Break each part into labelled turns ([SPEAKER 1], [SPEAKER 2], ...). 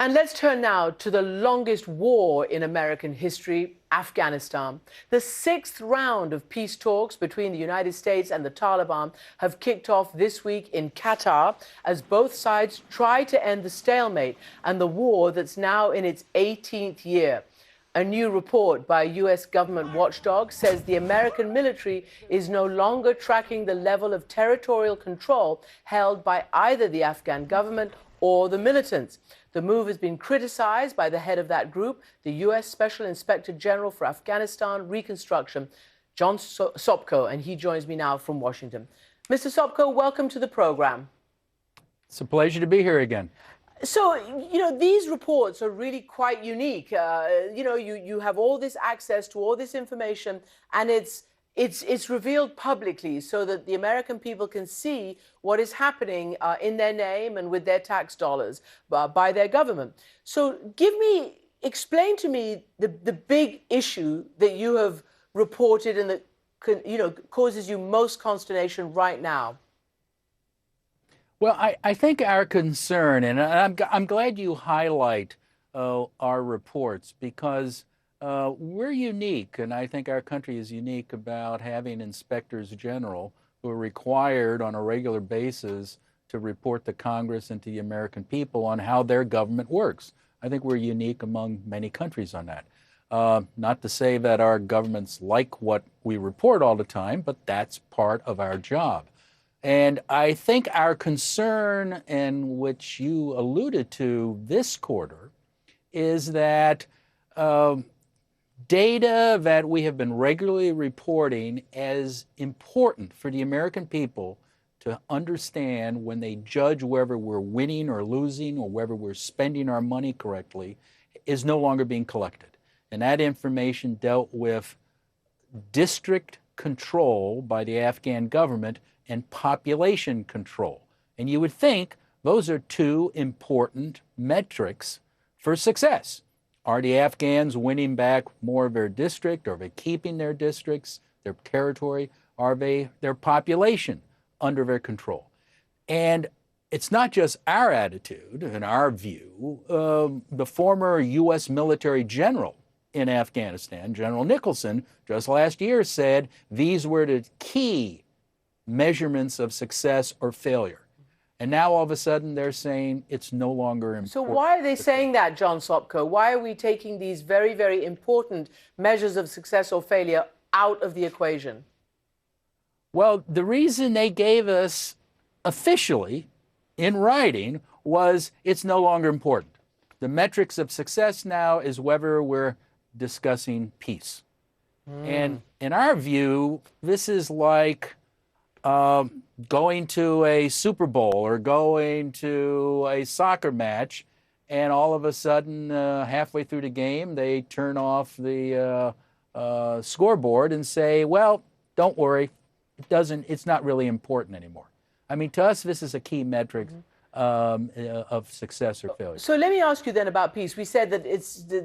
[SPEAKER 1] And let's turn now to the longest war in American history, Afghanistan. The sixth round of peace talks between the United States and the Taliban have kicked off this week in Qatar as both sides try to end the stalemate and the war that's now in its 18th year. A new report by U.S. government watchdog says the American military is no longer tracking the level of territorial control held by either the Afghan government or the militants. The move has been criticized by the head of that group, the U.S. Special Inspector General for Afghanistan Reconstruction, John Sopko, and he joins me now from Washington. Mr. Sopko, welcome to the program.
[SPEAKER 2] It's a pleasure to be here again.
[SPEAKER 1] So, these reports are really quite unique. You have all this access to all this information, and it's revealed publicly so that the American people can see what is happening in their name and with their tax dollars by their government. So explain to me the big issue that you have reported and that causes you most consternation right now.
[SPEAKER 2] Well, I think our concern, and I'm glad you highlight our reports, because we're unique, and I think our country is unique about having inspectors general who are required on a regular basis to report to Congress and to the American people on how their government works. I think we're unique among many countries on that. Not to say that our governments like what we report all the time, but that's part of our job. And I think our concern, and which you alluded to this quarter, is that data that we have been regularly reporting as important for the American people to understand when they judge whether we're winning or losing or whether we're spending our money correctly is no longer being collected. And that information dealt with district control by the Afghan government and population control. And you would think those are two important metrics for success. Are the Afghans winning back more of their district? Are they keeping their districts, their territory? Are they their population under their control? And it's not just our attitude and our view. The former U.S. military general in Afghanistan, General Nicholson, just last year said these were the key measurements of success or failure. And now all of a sudden they're saying it's no longer important.
[SPEAKER 1] So why are they saying that, John Sopko? Why are we taking these very, very important measures of success or failure out of the equation?
[SPEAKER 2] Well, the reason they gave us officially in writing was it's no longer important. The metrics of success now is whether we're discussing peace. And in our view, this is like going to a Super Bowl or going to a soccer match, and all of a sudden, halfway through the game, they turn off the scoreboard and say, well, don't worry, it's not really important anymore. I mean, to us, this is a key metric of success or failure.
[SPEAKER 1] So let me ask you then about peace. We said that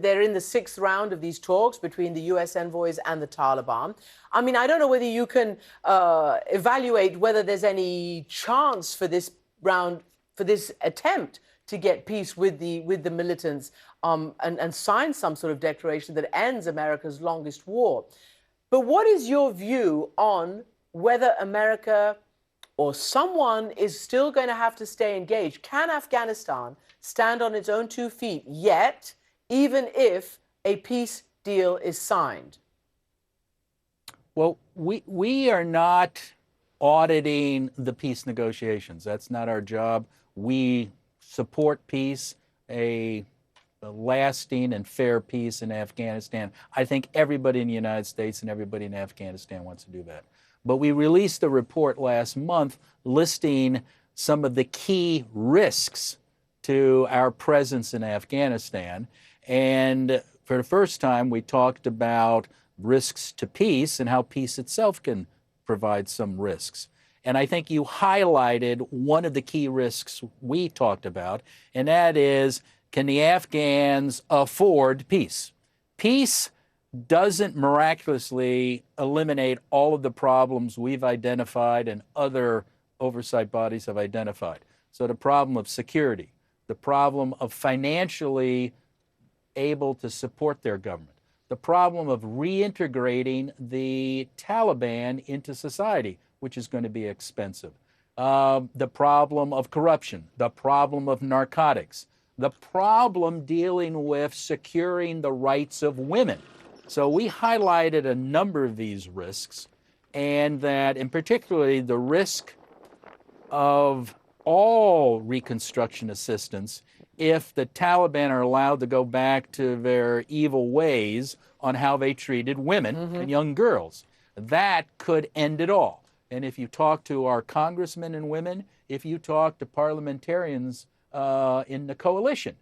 [SPEAKER 1] they're in the sixth round of these talks between the U.S. envoys and the Taliban. I mean, I don't know whether you can evaluate whether there's any chance for this round, for this attempt to get peace with the militants and sign some sort of declaration that ends America's longest war. But what is your view on whether America or someone is still going to have to stay engaged? Can Afghanistan stand on its own 2 feet yet, even if a peace deal is signed?
[SPEAKER 2] Well, we are not auditing the peace negotiations. That's not our job. We support peace, a lasting and fair peace in Afghanistan. I think everybody in the United States and everybody in Afghanistan wants to do that. But we released a report last month listing some of the key risks to our presence in Afghanistan. And for the first time, we talked about risks to peace and how peace itself can provide some risks. And I think you highlighted one of the key risks we talked about, and that is, can the Afghans afford peace? Peace doesn't miraculously eliminate all of the problems we've identified and other oversight bodies have identified. So the problem of security, the problem of financially able to support their government, the problem of reintegrating the Taliban into society, which is going to be expensive, the problem of corruption, the problem of narcotics, the problem dealing with securing the rights of women. So we highlighted a number of these risks, and that, in particularly, the risk of all reconstruction assistance if the Taliban are allowed to go back to their evil ways on how they treated women and young girls. That could end it all. And if you talk to our congressmen and women, if you talk to parliamentarians in the coalition,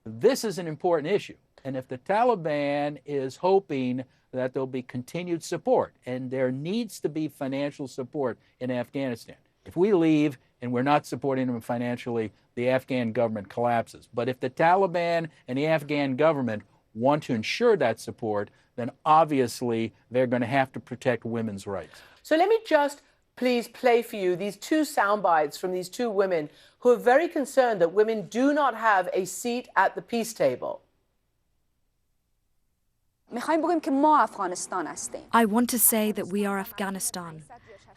[SPEAKER 2] this is an important issue. And if the Taliban is hoping that there'll be continued support, and there needs to be financial support in Afghanistan. If we leave and we're not supporting them financially, the Afghan government collapses. But if the Taliban and the Afghan government want to ensure that support, then obviously they're going to have to protect women's rights.
[SPEAKER 1] So let me just please play for you these two sound bites from these two women who are very concerned that women do not have a seat at the peace table.
[SPEAKER 3] I want to say that we are Afghanistan.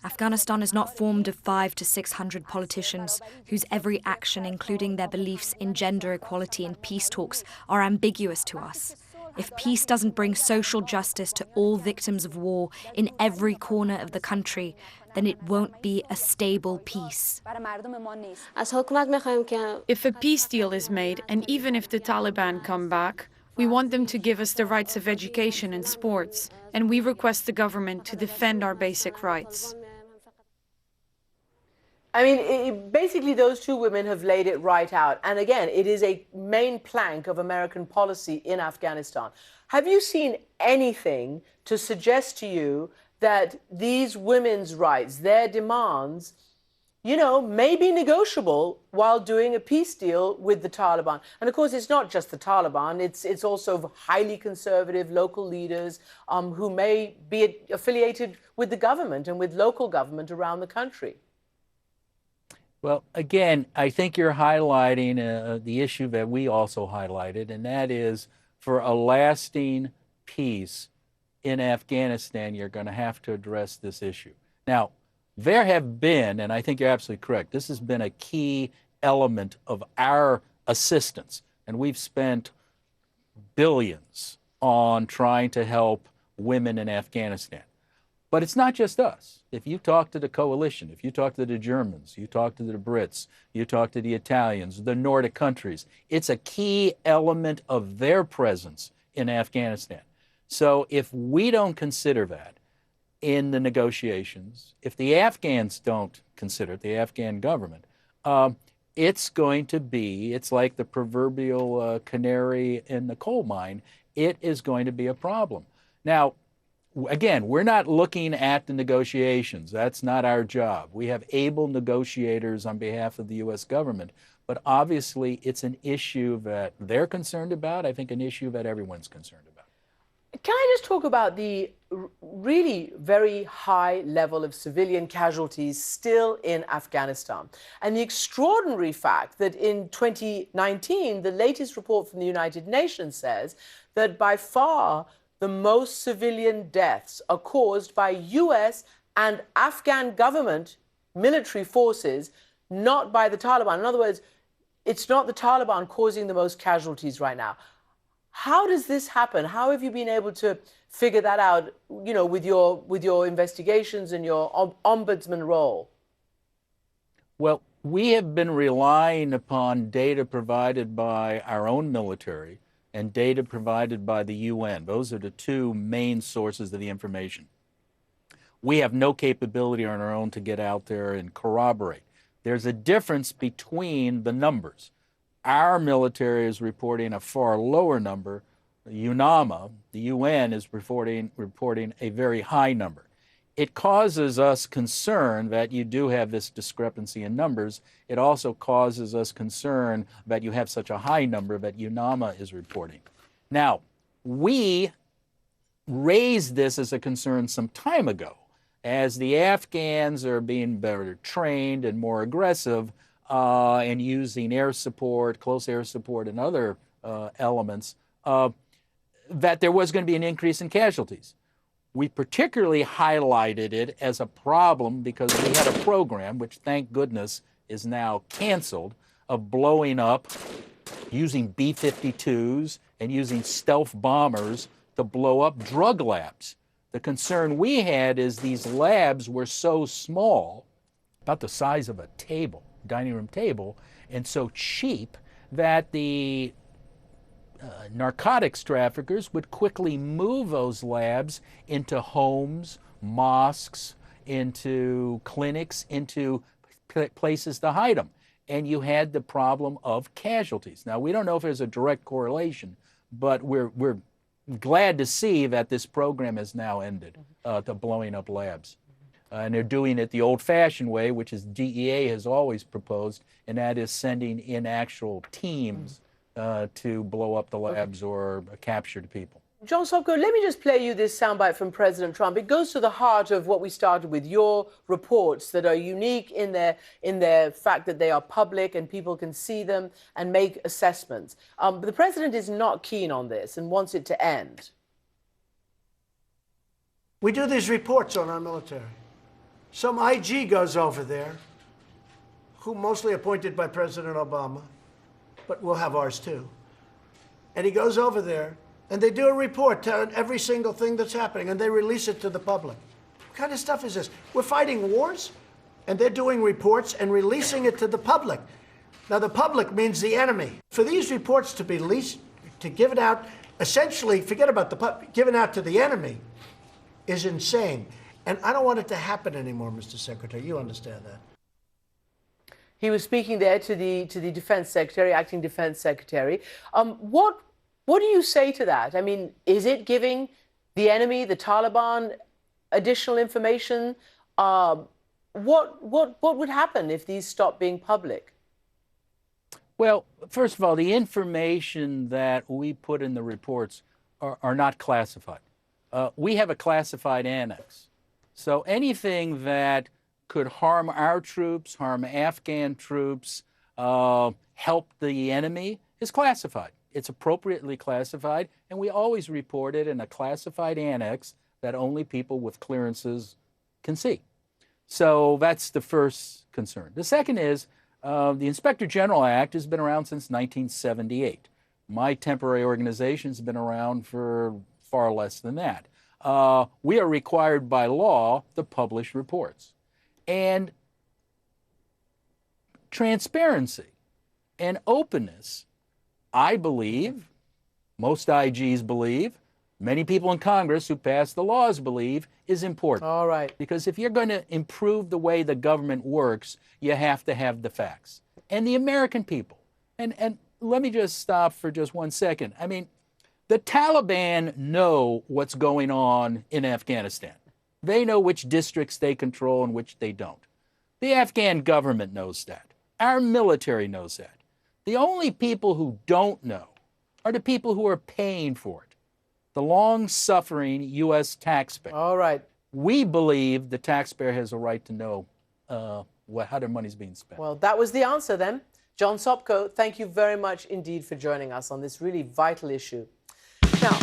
[SPEAKER 3] Afghanistan is not formed of 500 to 600 politicians whose every action, including their beliefs in gender equality and peace talks, are ambiguous to us. If peace doesn't bring social justice to all victims of war in every corner of the country, then it won't be a stable peace.
[SPEAKER 4] If a peace deal is made, and even if the Taliban come back, we want them to give us the rights of education and sports, and we request the government to defend our basic rights.
[SPEAKER 1] I mean, basically, those two women have laid it right out. And again, it is a main plank of American policy in Afghanistan. Have you seen anything to suggest to you that these women's rights, their demands, you know, may be negotiable while doing a peace deal with the Taliban? And of course, it's not just the Taliban. It's also highly conservative local leaders who may be affiliated with the government and with local government around the country.
[SPEAKER 2] Well, again, I think you're highlighting the issue that we also highlighted, and that is for a lasting peace in Afghanistan, you're going to have to address this issue. Now, there have been, and I think you're absolutely correct, this has been a key element of our assistance, and we've spent billions on trying to help women in Afghanistan. But it's not just us. If you talk to the coalition, if you talk to the Germans, you talk to the Brits, you talk to the Italians, the Nordic countries, it's a key element of their presence in Afghanistan. So if we don't consider that in the negotiations, if the Afghans don't consider it, the Afghan government, it's going to be, it's like the proverbial canary in the coal mine. It is going to be a problem. Now, again, we're not looking at the negotiations. That's not our job. We have able negotiators on behalf of the U.S. government, but obviously it's an issue that they're concerned about, I think an issue that everyone's concerned about.
[SPEAKER 1] Can I just talk about the really very high level of civilian casualties still in Afghanistan, and the extraordinary fact that in 2019, the latest report from the United Nations says that by far the most civilian deaths are caused by US and Afghan government military forces, not by the Taliban. In other words, it's not the Taliban causing the most casualties right now. How does this happen? How have you been able to figure that out, you know, with your investigations and your ombudsman role?
[SPEAKER 2] Well, we have been relying upon data provided by our own military and data provided by the UN. Those are the two main sources of the information. We have no capability on our own to get out there and corroborate. There's a difference between the numbers. Our military is reporting a far lower number. UNAMA, the UN, is reporting a very high number. It causes us concern that you do have this discrepancy in numbers. It also causes us concern that you have such a high number that UNAMA is reporting. Now, we raised this as a concern some time ago. As the Afghans are being better trained and more aggressive, and using air support, close air support, and other elements, that there was going to be an increase in casualties. We particularly highlighted it as a problem because we had a program, which thank goodness is now canceled, of blowing up using B-52s and using stealth bombers to blow up drug labs. The concern we had is these labs were so small, about the size of a table, dining room table, and so cheap that the narcotics traffickers would quickly move those labs into homes, mosques, into clinics, into places to hide them. And you had the problem of casualties. Now, we don't know if there's a direct correlation, but we're glad to see that this program has now ended, the blowing up labs. And they're doing it the old-fashioned way, which is DEA has always proposed, and that is sending in actual teams to blow up the labs or capture the people.
[SPEAKER 1] John Sopko, let me just play you this soundbite from President Trump. It goes to the heart of what we started with, your reports that are unique in their fact that they are public and people can see them and make assessments. But the president is not keen on this and wants it to end.
[SPEAKER 5] We do these reports on our military. Some IG goes over there, who mostly appointed by President Obama, but we'll have ours too. And he goes over there, and they do a report on every single thing that's happening, and they release it to the public. What kind of stuff is this? We're fighting wars, and they're doing reports and releasing it to the public. Now, the public means the enemy. For these reports to be released, to give it out, essentially, forget about the public, given out to the enemy is insane. And I don't want it to happen anymore, Mr. Secretary. You understand that.
[SPEAKER 1] He was speaking there to the Defense Secretary, Acting Defense Secretary. What do you say to that? I mean, is it giving the enemy, the Taliban, additional information? What would happen if these stopped being public?
[SPEAKER 2] Well, first of all, the information that we put in the reports are not classified. We have a classified annex. So anything that could harm our troops, harm Afghan troops, help the enemy is classified. It's appropriately classified, and we always report it in a classified annex that only people with clearances can see. So that's the first concern. The second is the Inspector General Act has been around since 1978. My temporary organization has been around for far less than that. We are required by law to publish reports. And transparency and openness, I believe, most IGs believe, many people in Congress who pass the laws believe, is important.
[SPEAKER 1] All right.
[SPEAKER 2] Because if you're going to improve the way the government works, you have to have the facts. And the American people, and let me just stop for just 1 second. I mean, the Taliban know what's going on in Afghanistan. They know which districts they control and which they don't. The Afghan government knows that. Our military knows that. The only people who don't know are the people who are paying for it, the long-suffering U.S. taxpayer.
[SPEAKER 1] All right.
[SPEAKER 2] We believe the taxpayer has a right to know how their money's being spent.
[SPEAKER 1] Well, that was the answer then. John Sopko, thank you very much indeed for joining us on this really vital issue. Now,